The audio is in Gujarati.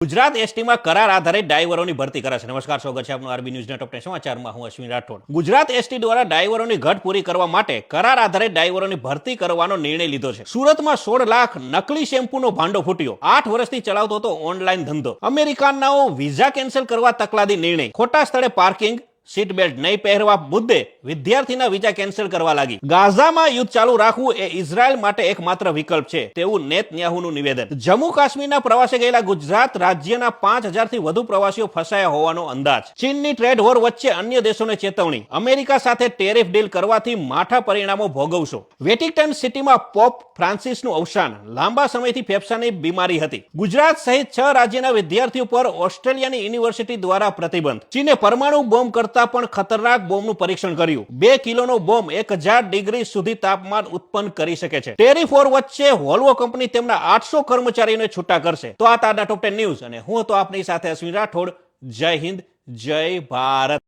ગુજરાત એસટીમાં કરાર આધારિત ડ્રાઈવરોની ભરતી કરાશે. નમસ્કાર, સ્વાગત છે આપનું આરબી ન્યૂઝના ટોપ 10 સમાચારમાં. હું અશ્વિન રાઠોડ. ગુજરાત એસટી દ્વારા ડ્રાઈવરોની ઘટ પૂરી કરવા માટે કરાર આધારિત ડ્રાઈવરોની ભરતી કરવાનો નિર્ણય લીધો છે. સુરતમાં 16 લાખ નકલી શેમ્પૂનો ભાંડો ફૂટ્યો. 8 વર્ષથી ચલાવતો હતો ઓનલાઈન ધંધો. અમેરિકાનાઓ વિઝા કેન્સલ કરવા તકલાદી નિર્ણય. ખોટા સ્થળે પાર્કિંગ, સીટ બેલ્ટ નહીં પહેરવા મુદ્દે વિદ્યાર્થીના વિઝા કેન્સલ કરવા લાગી. ગાઝામાં યુદ્ધ ચાલુ રાખવું એ ઇઝરાયલ માટે એકમાત્ર વિકલ્પ છે તેવું નેતન્યાહુનું નિવેદન. જમ્મુ કાશ્મીરના પ્રવાસે ગયેલા ગુજરાત રાજ્યના 5000 થી વધુ પ્રવાસીઓ ફસાયા હોવાનો અંદાજ. ચીનની ટ્રેડ વોર વચ્ચે અન્ય દેશોને ચેતવણી. અમેરિકા સાથે ટેરિફ ડીલ કરવાથી માઠા પરિણામો ભોગવશો. વેટિકન સિટીમાં પોપ ફ્રાન્સિસનું અવસાન. લાંબા સમયથી ફેફસાની બીમારી હતી. ગુજરાત સહિત 6 રાજ્યના વિદ્યાર્થીઓ પર ઓસ્ટ્રેલિયાની યુનિવર્સિટી દ્વારા પ્રતિબંધ. ચીને પરમાણુ બોમ્બ કરતા પણ ખતરનાક બોમ્બનું પરીક્ષણ કર્યું. 2 કિલોનો બોમ્બ 1000 ડિગ્રી સુધી તાપમાન ઉત્પન્ન કરી શકે છે. ટેરિફ વોર વચ્ચે વોલ્વો કંપની તેમના 800 કર્મચારીઓને છૂટા કરશે. તો આ તાજા ટોપ 10 ન્યૂઝ અને હું તો આપની સાથે અશ્વિન રાઠોડ. જય હિન્દ, જય ભારત.